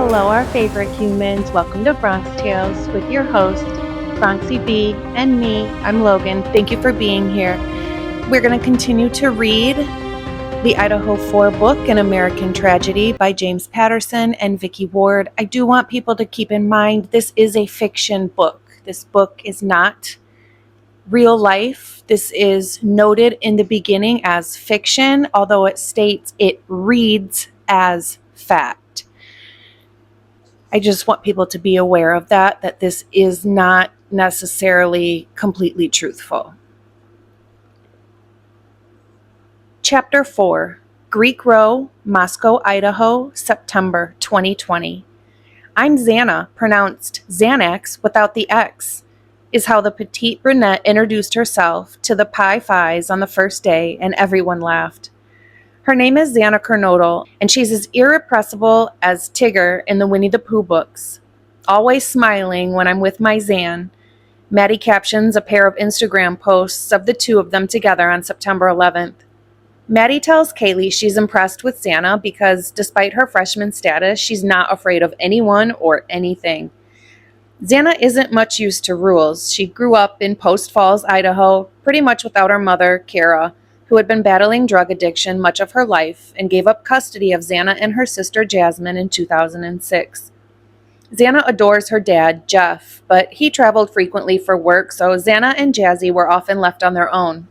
Hello, our favorite humans. Welcome to Bronx Tales with your host, Bronxy B, and me. I'm Logan. Thank you for being here. We're going to continue to read the IDAHO4 book, An American Tragedy by James Patterson and Vicky Ward. I do want people to keep in mind this is a fiction book. This book is not real life. This is noted in the beginning as fiction, although it states it reads as fact. I just want people to be aware of that this is not necessarily completely truthful. Chapter 4, Greek Row, Moscow, Idaho, September 2020. I'm Zana, pronounced Xanax without the X, is how the petite brunette introduced herself to the Pi Phis on the first day, and everyone laughed. Her name is Zana Kernodle, and she's as irrepressible as Tigger in the Winnie the Pooh books. Always smiling when I'm with my Zan. Maddie captions a pair of Instagram posts of the two of them together on September 11th. Maddie tells Kaylee she's impressed with Zana because despite her freshman status, she's not afraid of anyone or anything. Zana isn't much used to rules. She grew up in Post Falls, Idaho, pretty much without her mother, Kara, who had been battling drug addiction much of her life and gave up custody of Zana and her sister Jasmine in 2006. Zana adores her dad, Jeff, but he traveled frequently for work, so Zana and Jazzy were often left on their own.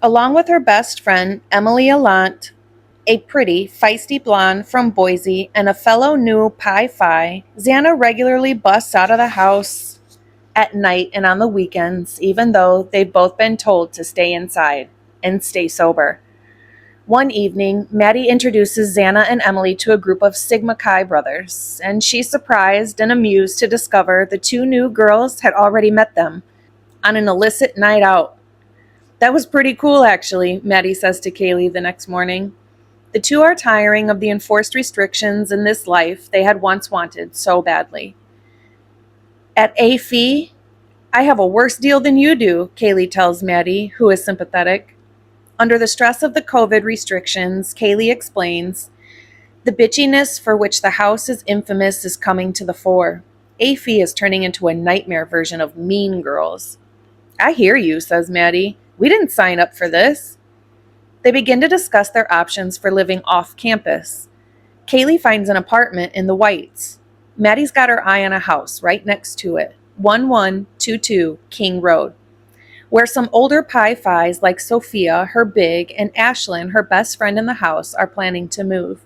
Along with her best friend, Emily Allant, a pretty, feisty blonde from Boise, and a fellow new Pi Phi, Zana regularly busts out of the house at night and on the weekends, even though they've both been told to stay inside and stay sober. One evening, Maddie introduces Zana and Emily to a group of Sigma Chi brothers, and she's surprised and amused to discover the two new girls had already met them on an illicit night out. That was pretty cool, actually, Maddie says to Kaylee the next morning. The two are tiring of the enforced restrictions in this life they had once wanted so badly. At A.F.E., I have a worse deal than you do, Kaylee tells Maddie, who is sympathetic. Under the stress of the COVID restrictions, Kaylee explains, the bitchiness for which the house is infamous is coming to the fore. A.F.E. is turning into a nightmare version of Mean Girls. I hear you, says Maddie. We didn't sign up for this. They begin to discuss their options for living off campus. Kaylee finds an apartment in the Whites. Maddie's got her eye on a house right next to it, 1122 King Road, where some older Pi Phis like Sophia, her big, and Ashlyn, her best friend in the house, are planning to move.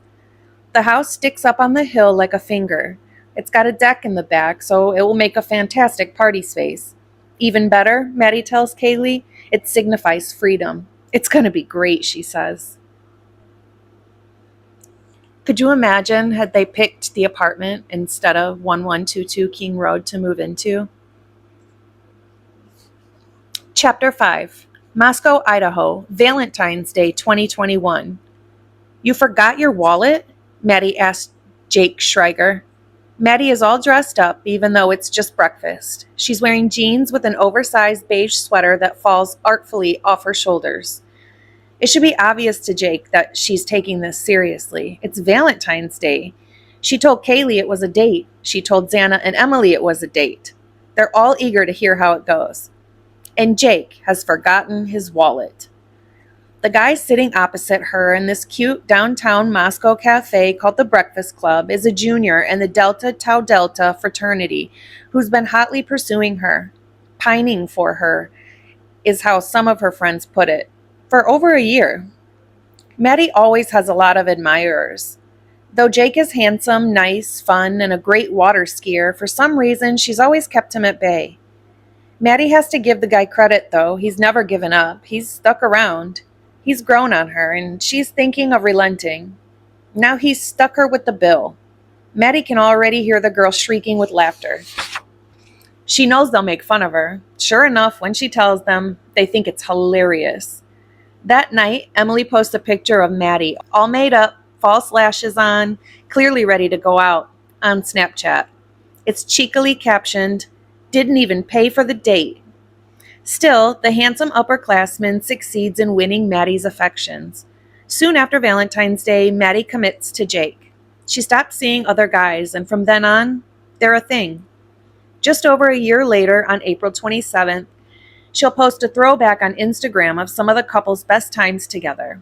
The house sticks up on the hill like a finger. It's got a deck in the back, so it will make a fantastic party space. Even better, Maddie tells Kaylee, it signifies freedom. It's going to be great, she says. Could you imagine had they picked the apartment instead of 1122 King Road to move into? Chapter 5, Moscow, Idaho, Valentine's Day 2021. You forgot your wallet? Maddie asked Jake Schreiger. Maddie is all dressed up, even though it's just breakfast. She's wearing jeans with an oversized beige sweater that falls artfully off her shoulders. It should be obvious to Jake that she's taking this seriously. It's Valentine's Day. She told Kaylee it was a date. She told Zana and Emily it was a date. They're all eager to hear how it goes. And Jake has forgotten his wallet. The guy sitting opposite her in this cute downtown Moscow cafe called the Breakfast Club is a junior in the Delta Tau Delta fraternity who's been hotly pursuing her. Pining for her is how some of her friends put it. For over a year. Maddie always has a lot of admirers. Though Jake is handsome, nice, fun, and a great water skier, for some reason she's always kept him at bay. Maddie has to give the guy credit, though. He's never given up. He's stuck around. He's grown on her, and she's thinking of relenting. Now he's stuck her with the bill. Maddie can already hear the girl shrieking with laughter. She knows they'll make fun of her. Sure enough, when she tells them, they think it's hilarious. That night, Emily posts a picture of Maddie, all made up, false lashes on, clearly ready to go out, on Snapchat. It's cheekily captioned, didn't even pay for the date. Still, the handsome upperclassman succeeds in winning Maddie's affections. Soon after Valentine's Day, Maddie commits to Jake. She stopped seeing other guys, and from then on, they're a thing. Just over a year later, on April 27th, she'll post a throwback on Instagram of some of the couple's best times together.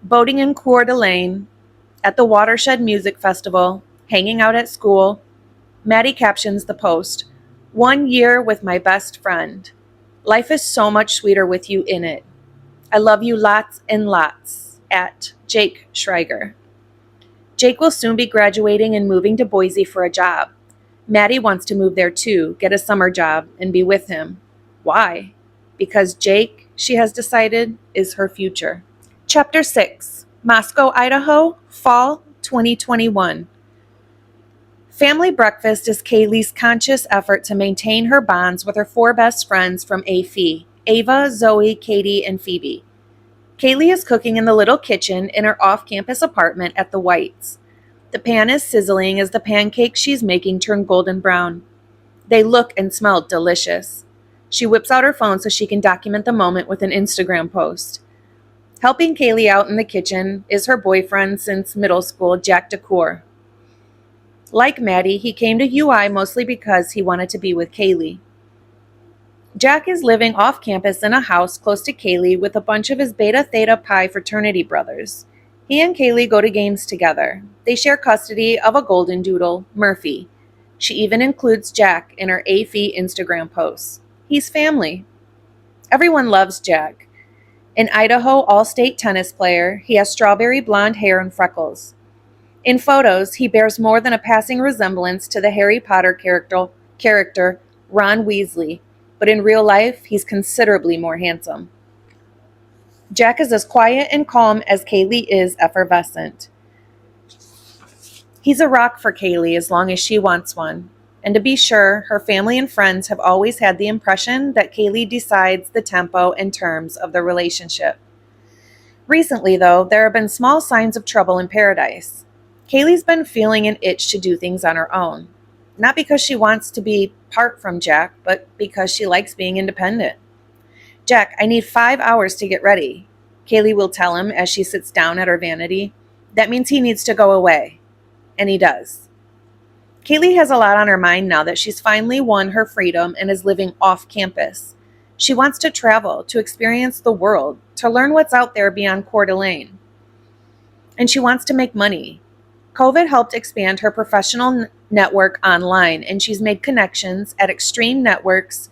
Boating in Coeur d'Alene, at the Watershed Music Festival, hanging out at school. Maddie captions the post, "1 year with my best friend. Life is so much sweeter with you in it. I love you lots and lots." At Jake Schreiger. Jake will soon be graduating and moving to Boise for a job. Maddie wants to move there too, get a summer job, and be with him. Why? Because Jake, she has decided, is her future. Chapter 6, Moscow, Idaho, Fall 2021. Family breakfast is Kaylee's conscious effort to maintain her bonds with her 4 best friends from AFE, Ava, Zoe, Katie, and Phoebe. Kaylee is cooking in the little kitchen in her off-campus apartment at the Whites. The pan is sizzling as the pancakes she's making turn golden brown. They look and smell delicious. She whips out her phone so she can document the moment with an Instagram post. Helping Kaylee out in the kitchen is her boyfriend since middle school, Jack DeCour. Like Maddie, he came to UI mostly because he wanted to be with Kaylee. Jack is living off campus in a house close to Kaylee with a bunch of his Beta Theta Pi fraternity brothers. He and Kaylee go to games together. They share custody of a golden doodle, Murphy. She even includes Jack in her AFE Instagram posts. He's family. Everyone loves Jack. An Idaho all-state tennis player, he has strawberry blonde hair and freckles. In photos, he bears more than a passing resemblance to the Harry Potter character Ron Weasley, but in real life, he's considerably more handsome. Jack is as quiet and calm as Kaylee is effervescent. He's a rock for Kaylee as long as she wants one. And to be sure, her family and friends have always had the impression that Kaylee decides the tempo and terms of the relationship. Recently, though, there have been small signs of trouble in paradise. Kaylee's been feeling an itch to do things on her own. Not because she wants to be apart from Jack, but because she likes being independent. "Jack, I need 5 hours to get ready," Kaylee will tell him as she sits down at her vanity. That means he needs to go away. And he does. Kaylee has a lot on her mind now that she's finally won her freedom and is living off campus. She wants to travel, to experience the world, to learn what's out there beyond Coeur d'Alene. And she wants to make money. COVID helped expand her professional network online, and she's made connections at Extreme Networks,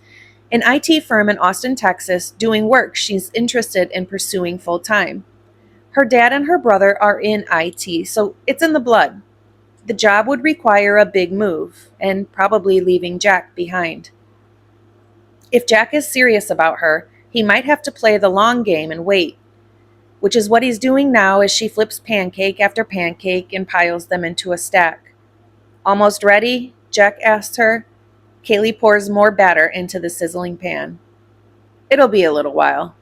an IT firm in Austin, Texas, doing work she's interested in pursuing full-time. Her dad and her brother are in IT, so it's in the blood. The job would require a big move, and probably leaving Jack behind. If Jack is serious about her, he might have to play the long game and wait, which is what he's doing now as she flips pancake after pancake and piles them into a stack. "Almost ready?" Jack asks her. Kaylee pours more batter into the sizzling pan. "It'll be a little while."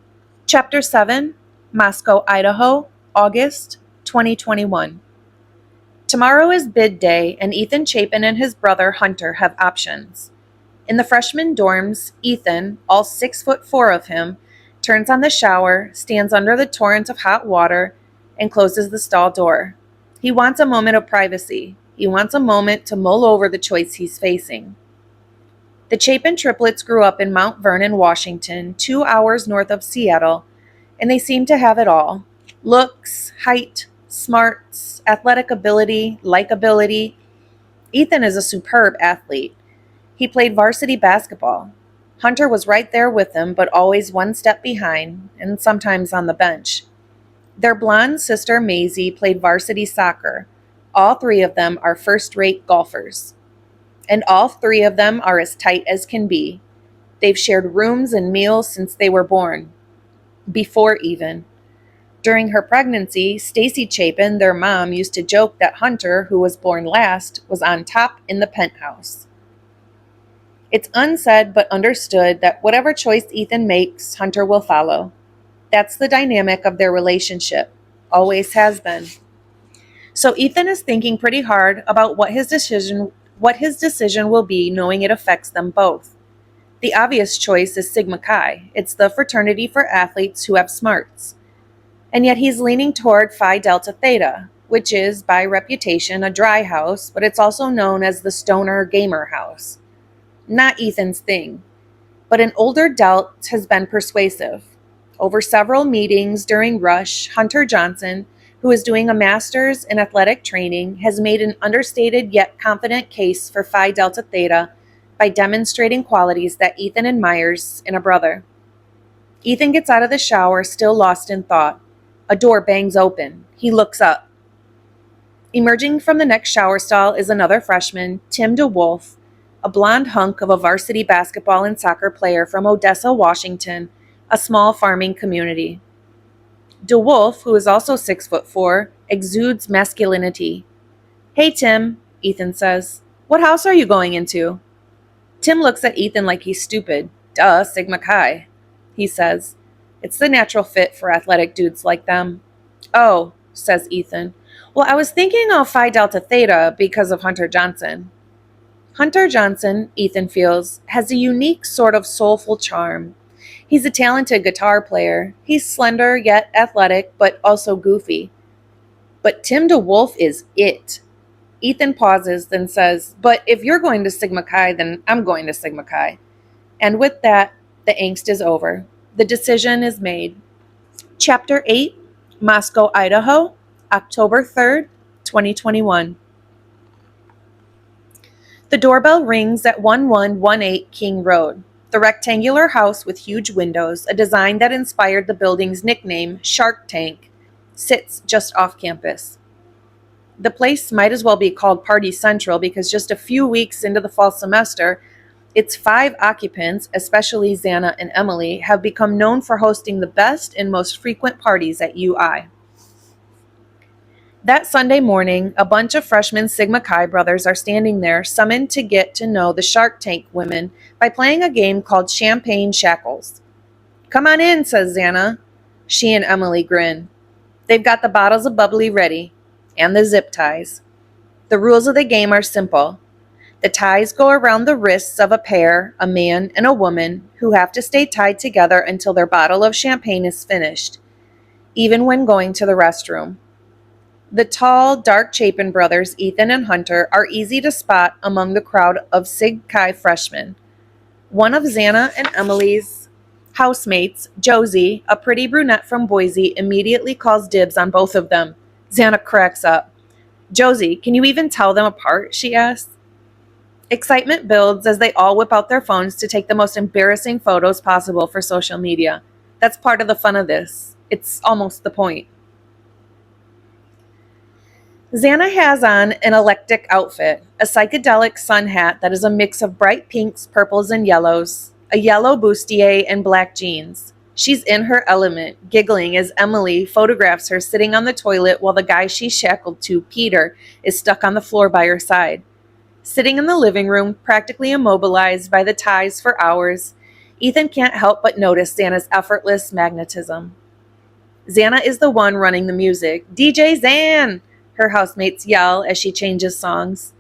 Chapter 7, Moscow, Idaho, August 2021. Tomorrow is bid day, and Ethan Chapen and his brother Hunter have options. In the freshman dorms, Ethan, all 6'4" of him, turns on the shower, stands under the torrent of hot water, and closes the stall door. He wants a moment of privacy. He wants a moment to mull over the choice he's facing. The Chapen triplets grew up in Mount Vernon, Washington, 2 hours north of Seattle, and they seem to have it all. Looks, height, smarts, athletic ability, likability. Ethan is a superb athlete. He played varsity basketball. Hunter was right there with him, but always one step behind, and sometimes on the bench. Their blonde sister Maisie played varsity soccer. All 3 of them are first-rate golfers. And all 3 of them are as tight as can be. They've shared rooms and meals since they were born. Before even. During her pregnancy, Stacy Chapen, their mom, used to joke that Hunter, who was born last, was on top in the penthouse. It's unsaid but understood that whatever choice Ethan makes, Hunter will follow. That's the dynamic of their relationship. Always has been. So Ethan is thinking pretty hard about what his decision will be, knowing it affects them both. The obvious choice is Sigma Chi. It's the fraternity for athletes who have smarts. And yet he's leaning toward Phi Delta Theta, which is, by reputation, a dry house, but it's also known as the stoner gamer house. Not Ethan's thing, but an older Delt has been persuasive. Over several meetings during Rush, Hunter Johnson, who is doing a master's in athletic training, has made an understated yet confident case for Phi Delta Theta by demonstrating qualities that Ethan admires in a brother. Ethan gets out of the shower, still lost in thought. A door bangs open. He looks up. Emerging from the next shower stall is another freshman, Tim DeWolf, a blonde hunk of a varsity basketball and soccer player from Odessa, Washington, a small farming community. DeWolf, who is also 6'4", exudes masculinity. "Hey, Tim," Ethan says. "What house are you going into?" Tim looks at Ethan like he's stupid. "Duh, Sigma Chi," he says. It's the natural fit for athletic dudes like them. "Oh," says Ethan. "Well, I was thinking of Phi Delta Theta because of Hunter Johnson." Hunter Johnson, Ethan feels, has a unique sort of soulful charm. He's a talented guitar player. He's slender yet athletic, but also goofy. But Tim DeWolf is it. Ethan pauses, then says, "But if you're going to Sigma Chi, then I'm going to Sigma Chi." And with that, the angst is over. The decision is made. Chapter 8, Moscow, Idaho, October 3rd, 2021. The doorbell rings at 1118 King Road. The rectangular house with huge windows, a design that inspired the building's nickname, Shark Tank, sits just off campus. The place might as well be called Party Central because just a few weeks into the fall semester, its 5 occupants, especially Zana and Emily, have become known for hosting the best and most frequent parties at UI. That Sunday morning, a bunch of freshman Sigma Chi brothers are standing there, summoned to get to know the Shark Tank women by playing a game called Champagne Shackles. "Come on in," says Zana. She and Emily grin. They've got the bottles of bubbly ready, and the zip ties. The rules of the game are simple. The ties go around the wrists of a pair, a man and a woman, who have to stay tied together until their bottle of champagne is finished, even when going to the restroom. The tall, dark Chapen brothers, Ethan and Hunter, are easy to spot among the crowd of Sig Chi freshmen. One of Zana and Emily's housemates, Josie, a pretty brunette from Boise, immediately calls dibs on both of them. Zana cracks up. "Josie, can you even tell them apart?" she asks. Excitement builds as they all whip out their phones to take the most embarrassing photos possible for social media. That's part of the fun of this. It's almost the point. Zana has on an eclectic outfit, a psychedelic sun hat that is a mix of bright pinks, purples, and yellows, a yellow bustier, and black jeans. She's in her element, giggling as Emily photographs her sitting on the toilet while the guy she's shackled to, Peter, is stuck on the floor by her side. Sitting in the living room, practically immobilized by the ties for hours, Ethan can't help but notice Zana's effortless magnetism. Zana is the one running the music. "DJ Zan!" her housemates yell as she changes songs.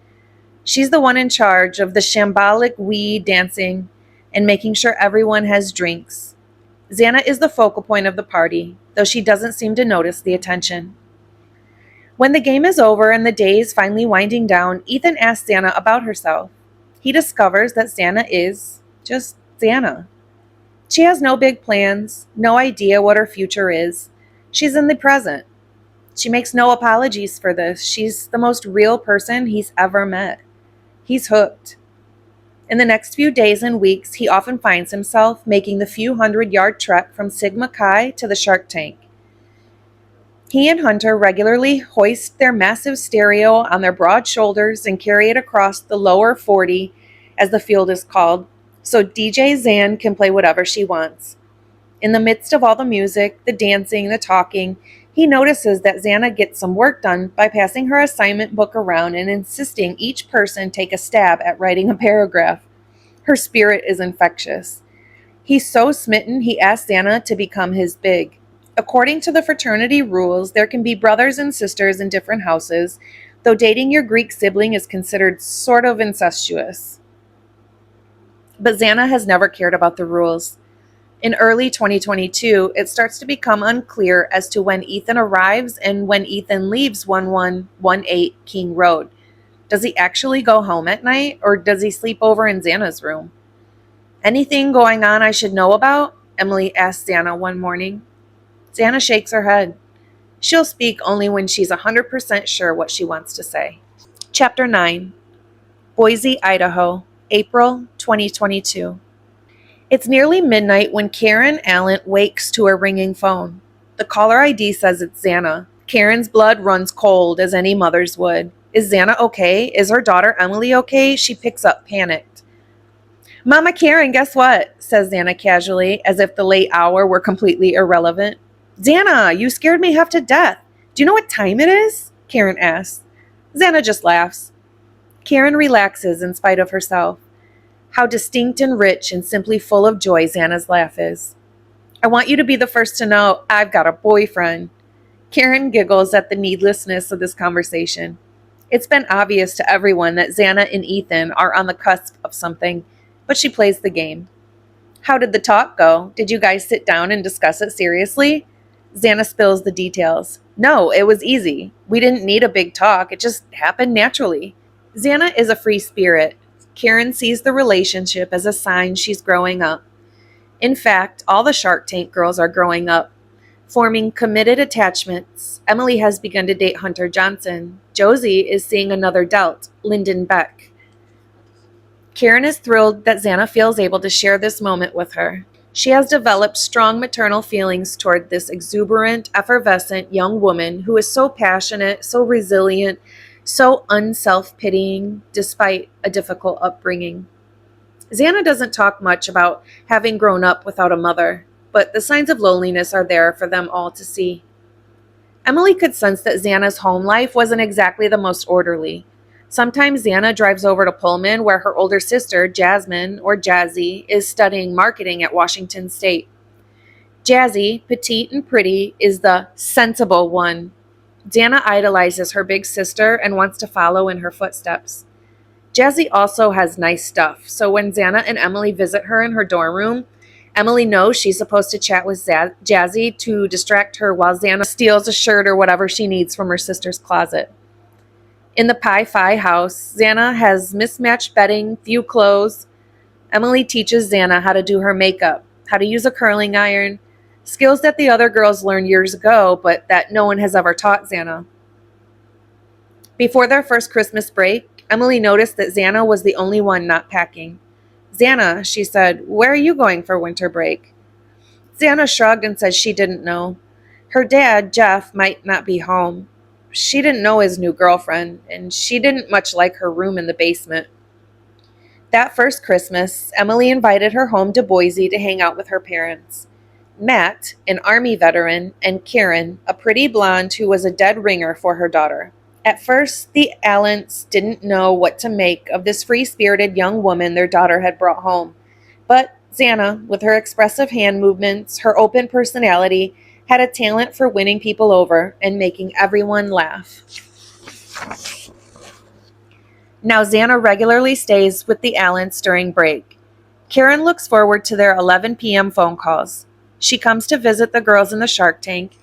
She's the one in charge of the shambolic weed dancing and making sure everyone has drinks. Zana is the focal point of the party, though she doesn't seem to notice the attention. When the game is over and the day is finally winding down, Ethan asks Zana about herself. He discovers that Zana is just Zana. She has no big plans, no idea what her future is. She's in the present. She makes no apologies for this. She's the most real person he's ever met. He's hooked. In the next few days and weeks, he often finds himself making the few 100-yard trek from Sigma Chi to the Shark Tank. He and Hunter regularly hoist their massive stereo on their broad shoulders and carry it across the lower 40, as the field is called, so DJ Zan can play whatever she wants. In the midst of all the music, the dancing, the talking, he notices that Zana gets some work done by passing her assignment book around and insisting each person take a stab at writing a paragraph. Her spirit is infectious. He's so smitten he asks Zana to become his big. According to the fraternity rules, there can be brothers and sisters in different houses, though dating your Greek sibling is considered sort of incestuous. But Zana has never cared about the rules. In early 2022, it starts to become unclear as to when Ethan arrives and when Ethan leaves 1118 King Road. Does he actually go home at night, or does he sleep over in Xana's room? Anything going on I should know about? Emily asked Zana one morning. Zana shakes her head. She'll speak only when she's 100% sure what she wants to say. Chapter 9. Boise, Idaho, April 2022. It's nearly midnight when Karen Allen wakes to a ringing phone. The caller ID says it's Zana. Karen's blood runs cold, as any mother's would. Is Zana okay? Is her daughter Emily okay? She picks up, panicked. Mama Karen, guess what? Says Zana casually, as if the late hour were completely irrelevant. Zana, you scared me half to death. Do you know what time it is? Karen asks. Zana just laughs. Karen relaxes in spite of herself. How distinct and rich and simply full of joy Zana's laugh is. I want you to be the first to know I've got a boyfriend. Karen giggles at the needlessness of this conversation. It's been obvious to everyone that Zana and Ethan are on the cusp of something, but she plays the game. How did the talk go? Did you guys sit down and discuss it seriously? Zana spills the details. No, it was easy. We didn't need a big talk. It just happened naturally. Zana is a free spirit. Karen sees the relationship as a sign she's growing up. In fact, all the Shark Tank girls are growing up, forming committed attachments. Emily has begun to date Hunter Johnson. Josie is seeing another Delt, Lyndon Beck. Karen is thrilled that Zana feels able to share this moment with her. She has developed strong maternal feelings toward this exuberant, effervescent young woman who is so passionate, so resilient, so unself-pitying despite a difficult upbringing. Zana doesn't talk much about having grown up without a mother, but the signs of loneliness are there for them all to see. Emily could sense that Xana's home life wasn't exactly the most orderly. Sometimes Zana drives over to Pullman, where her older sister, Jasmine, or Jazzy, is studying marketing at Washington State. Jazzy, petite and pretty, is the sensible one. Zana idolizes her big sister and wants to follow in her footsteps. Jazzy also has nice stuff, so when Zana and Emily visit her in her dorm room, Emily knows she's supposed to chat with Jazzy to distract her while Zana steals a shirt or whatever she needs from her sister's closet. In the Pi Phi house, Zana has mismatched bedding, few clothes. Emily teaches Zana how to do her makeup, how to use a curling iron, skills that the other girls learned years ago, but that no one has ever taught Zana. Before their first Christmas break, Emily noticed that Zana was the only one not packing. Zana, she said, where are you going for winter break? Zana shrugged and said she didn't know. Her dad, Jeff, might not be home. She didn't know his new girlfriend, and she didn't much like her room in the basement. That first Christmas, Emily invited her home to Boise to hang out with her parents. Matt, an Army veteran, and Karen, a pretty blonde who was a dead ringer for her daughter. At first, the Allens didn't know what to make of this free-spirited young woman their daughter had brought home. But Zana, with her expressive hand movements, her open personality, had a talent for winning people over and making everyone laugh. Now Zana regularly stays with the Allens during break. Karen looks forward to their 11 p.m. phone calls. She comes to visit the girls in the Shark Tank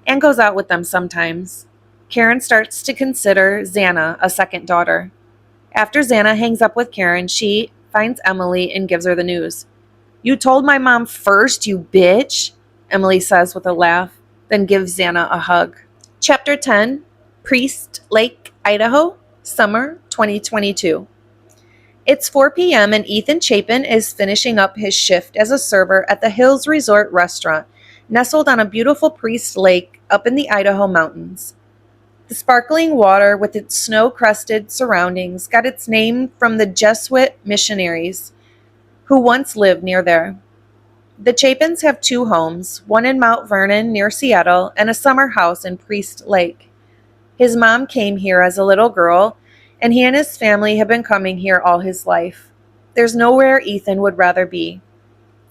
and goes out with them sometimes. Karen starts to consider Zana a second daughter. After Zana hangs up with Karen, she finds Emily and gives her the news. You told my mom first, you bitch, Emily says with a laugh, then gives Zana a hug. Chapter 10, Priest Lake, Idaho, Summer 2022. It's 4 p.m. and Ethan Chapen is finishing up his shift as a server at the Hills Resort restaurant, nestled on a beautiful Priest Lake up in the Idaho mountains. The sparkling water with its snow-crusted surroundings got its name from the Jesuit missionaries who once lived near there. The Chapens have two homes, one in Mount Vernon near Seattle and a summer house in Priest Lake. His mom came here as a little girl, and he and his family have been coming here all his life. There's nowhere Ethan would rather be.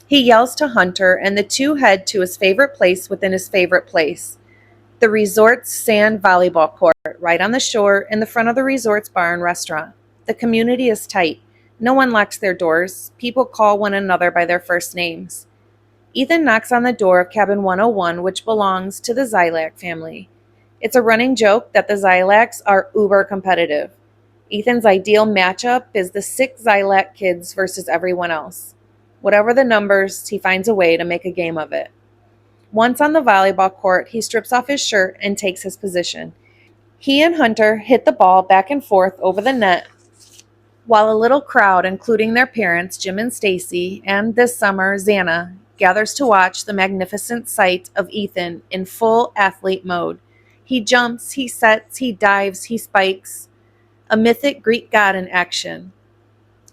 He yells to Hunter, and the two head to his favorite place within his favorite place, the resort's sand volleyball court, right on the shore in the front of the resort's bar and restaurant. The community is tight. No one locks their doors. People call one another by their first names. Ethan knocks on the door of cabin 101, which belongs to the Xylac family. It's a running joke that the Xylacs are uber competitive. Ethan's ideal matchup is the 6 Xylac kids versus everyone else. Whatever the numbers, he finds a way to make a game of it. Once on the volleyball court, he strips off his shirt and takes his position. He and Hunter hit the ball back and forth over the net, while a little crowd, including their parents, Jim and Stacy, and this summer, Zana, gathers to watch the magnificent sight of Ethan in full athlete mode. He jumps, he sets, he dives, he spikes. A mythic Greek god in action.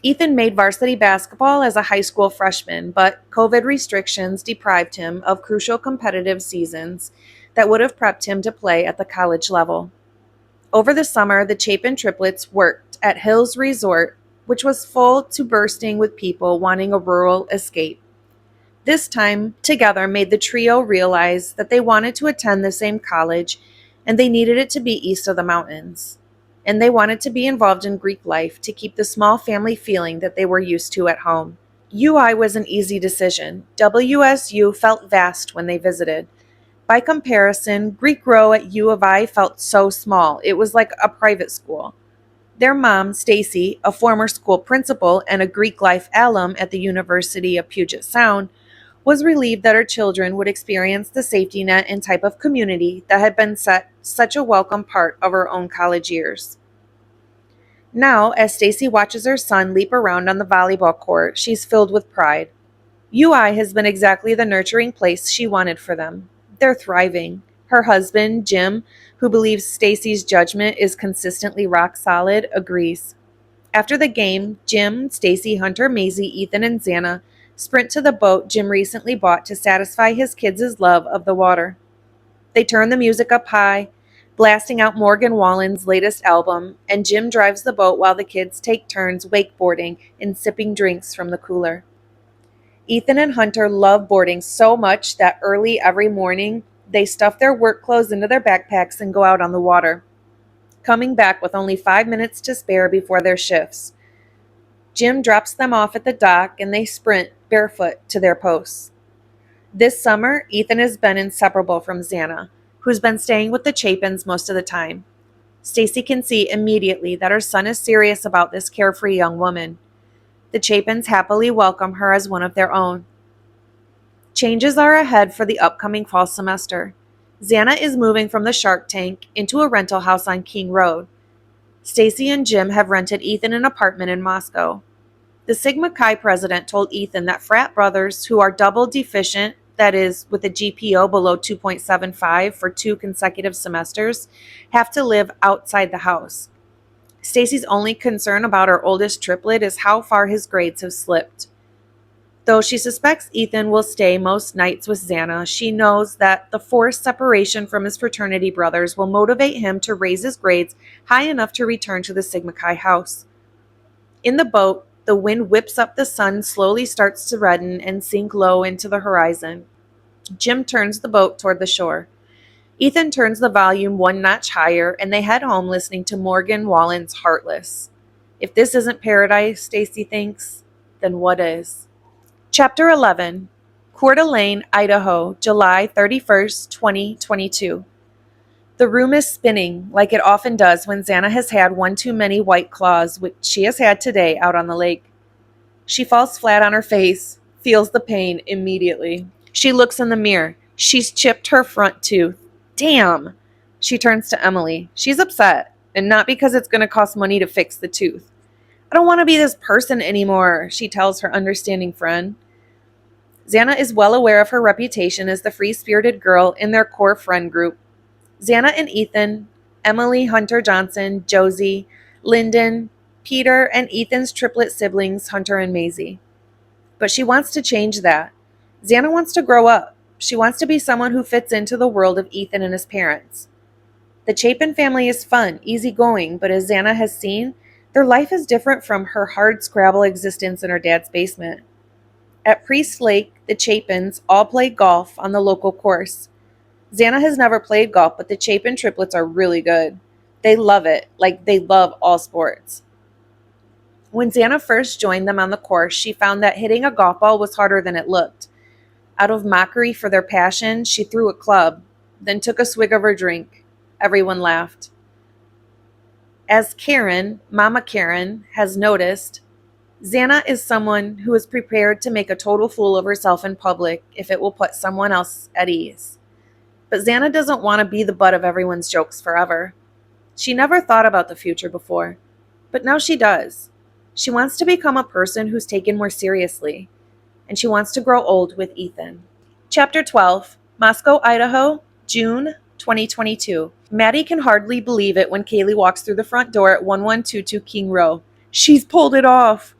Ethan made varsity basketball as a high school freshman, but COVID restrictions deprived him of crucial competitive seasons that would have prepped him to play at the college level. Over the summer, the Chapen triplets worked at Hills Resort, which was full to bursting with people wanting a rural escape. This time together made the trio realize that they wanted to attend the same college and they needed it to be east of the mountains. And they wanted to be involved in Greek life to keep the small family feeling that they were used to at home. UI was an easy decision. WSU felt vast when they visited. By comparison, Greek Row at U of I felt so small. It was like a private school. Their mom, Stacy, a former school principal and a Greek life alum at the University of Puget Sound, was relieved that her children would experience the safety net and type of community that had been such a welcome part of her own college years. Now, as Stacy watches her son leap around on the volleyball court, she's filled with pride. UI has been exactly the nurturing place she wanted for them. They're thriving. Her husband, Jim, who believes Stacy's judgment is consistently rock solid, agrees. After the game, Jim, Stacy, Hunter, Maisie, Ethan, and Zana sprint to the boat Jim recently bought to satisfy his kids' love of the water. They turn the music up high, blasting out Morgan Wallen's latest album, and Jim drives the boat while the kids take turns wakeboarding and sipping drinks from the cooler. Ethan and Hunter love boarding so much that early every morning, they stuff their work clothes into their backpacks and go out on the water, coming back with only 5 minutes to spare before their shifts. Jim drops them off at the dock and they sprint barefoot to their posts. This summer, Ethan has been inseparable from Zana, who's been staying with the Chapens most of the time. Stacy can see immediately that her son is serious about this carefree young woman. The Chapens happily welcome her as one of their own. Changes are ahead for the upcoming fall semester. Zana is moving from the Shark Tank into a rental house on King Road. Stacy and Jim have rented Ethan an apartment in Moscow. The Sigma Chi president told Ethan that frat brothers who are double deficient, that is, with a GPO below 2.75 for 2 consecutive semesters, have to live outside the house. Stacy's only concern about her oldest triplet is how far his grades have slipped. Though she suspects Ethan will stay most nights with Zana, she knows that the forced separation from his fraternity brothers will motivate him to raise his grades high enough to return to the Sigma Chi house. In the boat, the wind whips up, the sun slowly starts to redden and sink low into the horizon. Jim turns the boat toward the shore. Ethan turns the volume 1 notch higher, and they head home listening to Morgan Wallen's Heartless. If this isn't paradise, Stacy thinks, then what is? Chapter 11, Coeur d'Alene, Idaho, July 31st, 2022. The room is spinning, like it often does when Zana has had one too many White Claws, which she has had today out on the lake. She falls flat on her face, feels the pain immediately. She looks in the mirror. She's chipped her front tooth. Damn! She turns to Emily. She's upset, and not because it's going to cost money to fix the tooth. I don't want to be this person anymore, she tells her understanding friend. Zana is well aware of her reputation as the free-spirited girl in their core friend group. Zana and Ethan, Emily, Hunter Johnson, Josie, Lyndon, Peter, and Ethan's triplet siblings, Hunter and Maisie. But she wants to change that. Zana wants to grow up. She wants to be someone who fits into the world of Ethan and his parents. The Chapen family is fun, easygoing, but as Zana has seen, their life is different from her hard-scrabble existence in her dad's basement. At Priest Lake, the Chapens all play golf on the local course. Zana has never played golf, but the Chapen triplets are really good. They love it, like they love all sports. When Zana first joined them on the course, she found that hitting a golf ball was harder than it looked. Out of mockery for their passion, she threw a club, then took a swig of her drink. Everyone laughed. As Karen, Mama Karen, has noticed, Zana is someone who is prepared to make a total fool of herself in public if it will put someone else at ease. But Zana doesn't want to be the butt of everyone's jokes forever. She never thought about the future before, but now she does. She wants to become a person who's taken more seriously, and she wants to grow old with Ethan. Chapter 12, Moscow, Idaho, June 2022. Maddie can hardly believe it when Kaylee walks through the front door at 1122 King Row. She's pulled it off!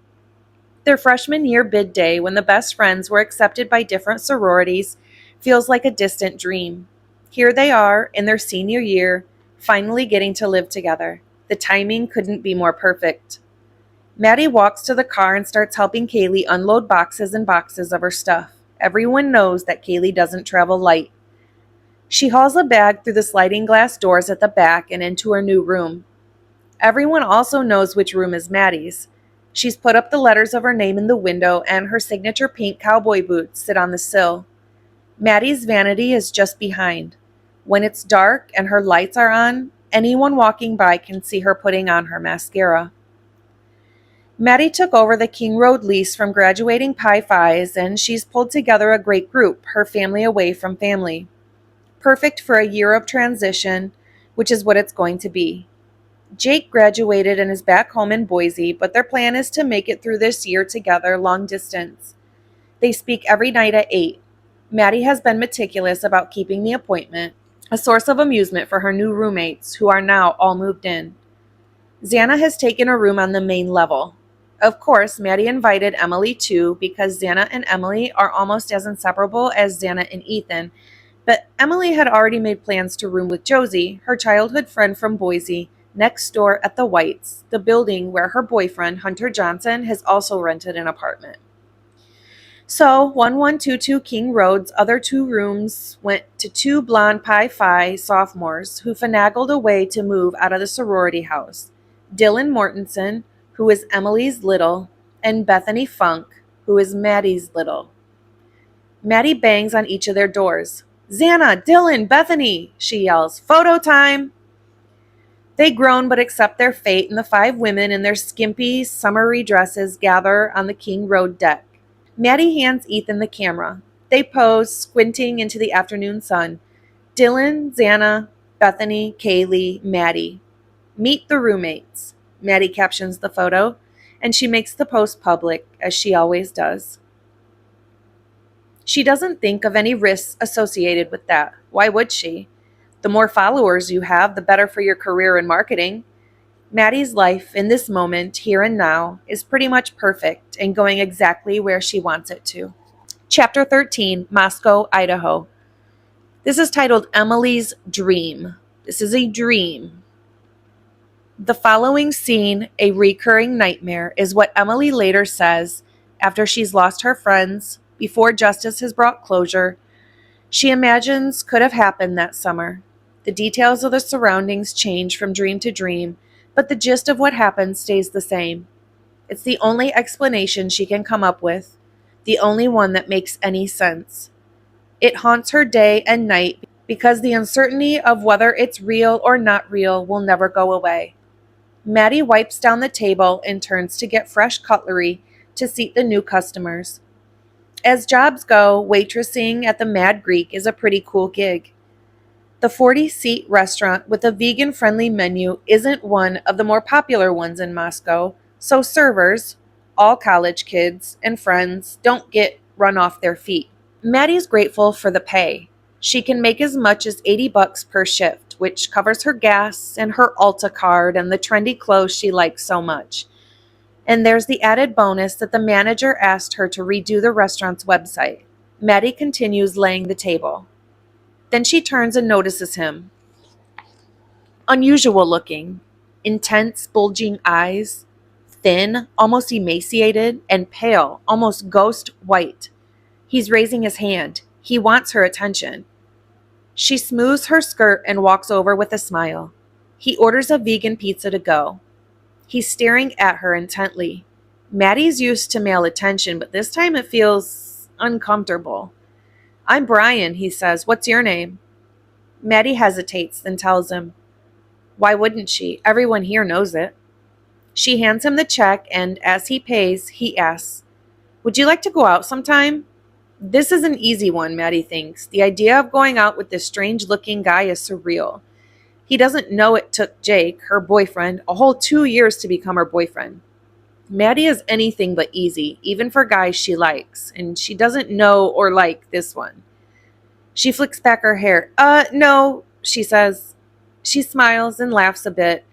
Their freshman year bid day, when the best friends were accepted by different sororities, feels like a distant dream. Here they are, in their senior year, finally getting to live together. The timing couldn't be more perfect. Maddie walks to the car and starts helping Kaylee unload boxes and boxes of her stuff. Everyone knows that Kaylee doesn't travel light. She hauls a bag through the sliding glass doors at the back and into her new room. Everyone also knows which room is Maddie's. She's put up the letters of her name in the window, and her signature pink cowboy boots sit on the sill. Maddie's vanity is just behind. When it's dark and her lights are on, anyone walking by can see her putting on her mascara. Maddie took over the King Road lease from graduating Pi Phis, and she's pulled together a great group, her family away from family. Perfect for a year of transition, which is what it's going to be. Jake graduated and is back home in Boise, but their plan is to make it through this year together long distance. They speak every night at 8. Maddie has been meticulous about keeping the appointment, a source of amusement for her new roommates, who are now all moved in. Zana has taken a room on the main level. Of course, Maddie invited Emily too, because Zana and Emily are almost as inseparable as Zana and Ethan, but Emily had already made plans to room with Josie, her childhood friend from Boise, next door at the Whites, the building where her boyfriend, Hunter Johnson, has also rented an apartment. So, 1122 King Road's other 2 rooms went to 2 blonde Pi Phi sophomores who finagled a way to move out of the sorority house. Dylan Mortensen, who is Emily's little, and Bethany Funk, who is Maddie's little. Maddie bangs on each of their doors. "Zana, Dylan, Bethany," she yells. "Photo time!" They groan but accept their fate, and the 5 women in their skimpy, summery dresses gather on the King Road deck. Maddie hands Ethan the camera. They pose, squinting into the afternoon sun. Dylan, Zana, Bethany, Kaylee, Maddie. "Meet the roommates." Maddie captions the photo, and she makes the post public, as she always does. She doesn't think of any risks associated with that. Why would she? The more followers you have, the better for your career in marketing. Maddie's life, in this moment, here and now, is pretty much perfect and going exactly where she wants it to. Chapter 13, Moscow, Idaho. This is titled Emily's Dream. This is a dream. The following scene, a recurring nightmare, is what Emily later says after she's lost her friends, before justice has brought closure. She imagines could have happened that summer. The details of the surroundings change from dream to dream, but the gist of what happened stays the same. It's the only explanation she can come up with, the only one that makes any sense. It haunts her day and night because the uncertainty of whether it's real or not real will never go away. Maddie wipes down the table and turns to get fresh cutlery to seat the new customers. As jobs go, waitressing at the Mad Greek is a pretty cool gig. The 40-seat restaurant with a vegan-friendly menu isn't one of the more popular ones in Moscow, so servers, all college kids and friends, don't get run off their feet. Maddie's grateful for the pay. She can make as much as $80 per shift, which covers her gas and her Ulta card and the trendy clothes she likes so much. And there's the added bonus that the manager asked her to redo the restaurant's website. Maddie continues laying the table. Then she turns and notices him. Unusual looking, intense, bulging eyes, thin, almost emaciated, and pale, almost ghost white. He's raising his hand. He wants her attention. She smooths her skirt and walks over with a smile. He orders a vegan pizza to go. He's staring at her intently. Maddie's used to male attention, but this time it feels uncomfortable. I'm Brian, he says. What's your name? Maddie hesitates, then tells him. Why wouldn't she? Everyone here knows it. She hands him the check, and as he pays, he asks, Would you like to go out sometime? This is an easy one, Maddie thinks. The idea of going out with this strange-looking guy is surreal. He doesn't know it took Jake, her boyfriend, a whole 2 years to become her boyfriend. Maddie is anything but easy, even for guys she likes, and she doesn't know or like this one. She flicks back her hair. No, she says. She smiles and laughs a bit.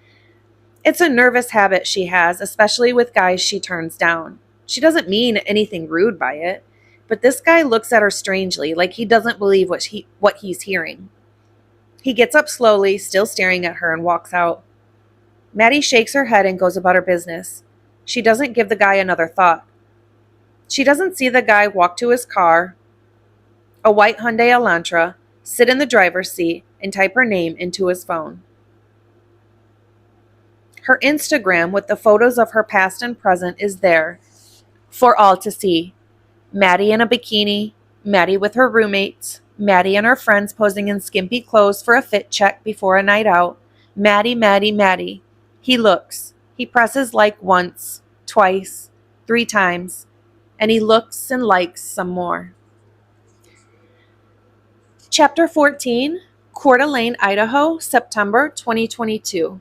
It's a nervous habit she has, especially with guys she turns down. She doesn't mean anything rude by it, but this guy looks at her strangely, like he doesn't believe what he's hearing. He gets up slowly, still staring at her, and walks out. Maddie shakes her head and goes about her business. She doesn't give the guy another thought. She doesn't see the guy walk to his car, a white Hyundai Elantra, sit in the driver's seat, and type her name into his phone. Her Instagram with the photos of her past and present is there for all to see. Maddie in a bikini, Maddie with her roommates, Maddie and her friends posing in skimpy clothes for a fit check before a night out. Maddie, Maddie, Maddie. He looks. He presses like once, twice, 3 times, and he looks and likes some more. Chapter 14, Coeur d'Alene, Idaho, September 2022.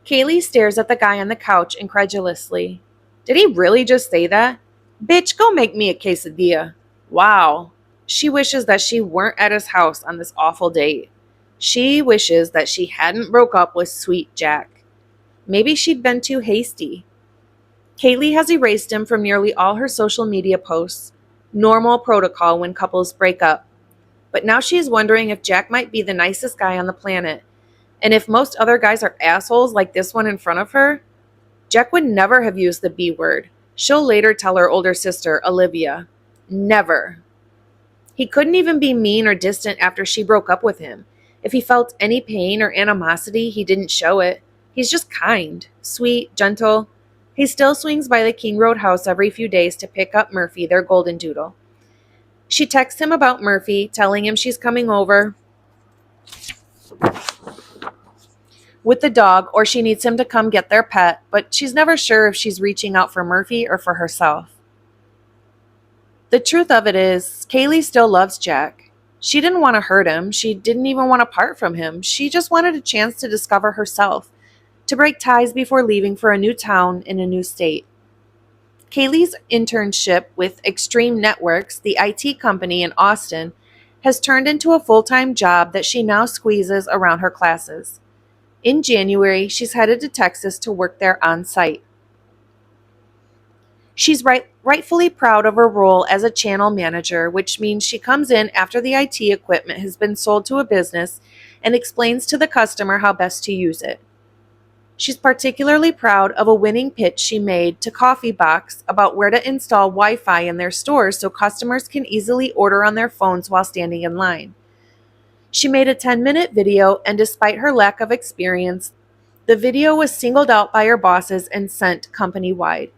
Kaylee stares at the guy on the couch incredulously. Did he really just say that? Bitch, go make me a quesadilla. Wow. She wishes that she weren't at his house on this awful date. She wishes that she hadn't broke up with Sweet Jack. Maybe she'd been too hasty. Kaylee has erased him from nearly all her social media posts. Normal protocol when couples break up. But now she's wondering if Jack might be the nicest guy on the planet. And if most other guys are assholes like this one in front of her, Jack would never have used the B word. She'll later tell her older sister, Olivia. Never. He couldn't even be mean or distant after she broke up with him. If he felt any pain or animosity, he didn't show it. He's just kind, sweet, gentle. He still swings by the King Road house every few days to pick up Murphy, their golden doodle. She texts him about Murphy, telling him she's coming over with the dog, or she needs him to come get their pet, but she's never sure if she's reaching out for Murphy or for herself. The truth of it is, Kaylee still loves Jack. She didn't want to hurt him. She didn't even want to part from him. She just wanted a chance to discover herself, to break ties before leaving for a new town in a new state. Kaylee's internship with Extreme Networks, the IT company in Austin, has turned into a full-time job that she now squeezes around her classes. In January, she's headed to Texas to work there on site. She's rightfully proud of her role as a channel manager, which means she comes in after the IT equipment has been sold to a business and explains to the customer how best to use it. She's particularly proud of a winning pitch she made to Coffee Box about where to install Wi-Fi in their stores so customers can easily order on their phones while standing in line. She made a 10-minute video, and despite her lack of experience, the video was singled out by her bosses and sent company-wide.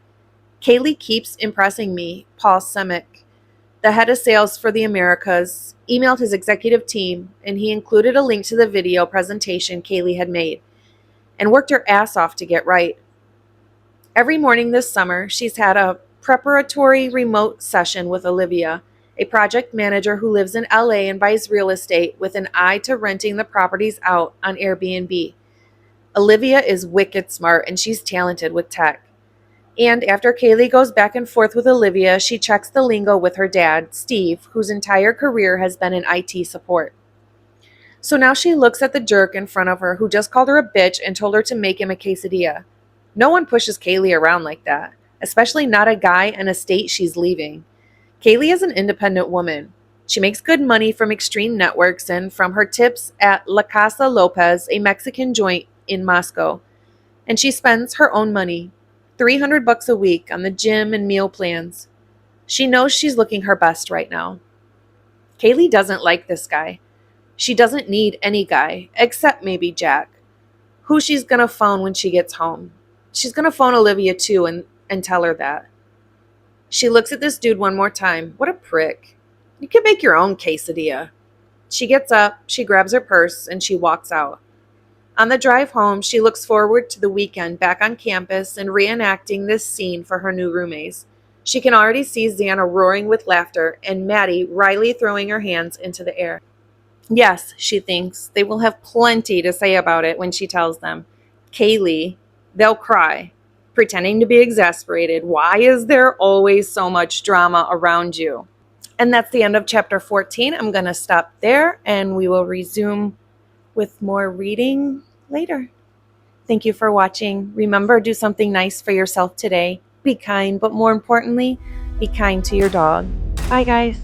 Kaylee keeps impressing me, Paul Semick, the head of sales for the Americas, emailed his executive team, and he included a link to the video presentation Kaylee had made, and worked her ass off to get right. Every morning this summer, she's had a preparatory remote session with Olivia, a project manager who lives in LA and buys real estate with an eye to renting the properties out on Airbnb. Olivia is wicked smart and she's talented with tech. And after Kaylee goes back and forth with Olivia, she checks the lingo with her dad, Steve, whose entire career has been in IT support. So now she looks at the jerk in front of her who just called her a bitch and told her to make him a quesadilla. No one pushes Kaylee around like that, especially not a guy in a state she's leaving. Kaylee is an independent woman. She makes good money from Extreme Networks and from her tips at La Casa Lopez, a Mexican joint in Moscow. And she spends her own money, $300 a week, on the gym and meal plans. She knows she's looking her best right now. Kaylee doesn't like this guy. She doesn't need any guy, except maybe Jack, who she's going to phone when she gets home. She's going to phone Olivia too and tell her that. She looks at this dude one more time. What a prick. You can make your own quesadilla. She gets up, she grabs her purse, and she walks out. On the drive home, she looks forward to the weekend back on campus and reenacting this scene for her new roommates. She can already see Zana roaring with laughter and Maddie wryly throwing her hands into the air. Yes, she thinks, they will have plenty to say about it when she tells them. Kaylee, they'll cry, pretending to be exasperated. Why is there always so much drama around you? And that's the end of chapter 14. I'm going to stop there and we will resume with more reading later. Thank you for watching. Remember, do something nice for yourself today. Be kind, but more importantly, be kind to your dog. Bye, guys.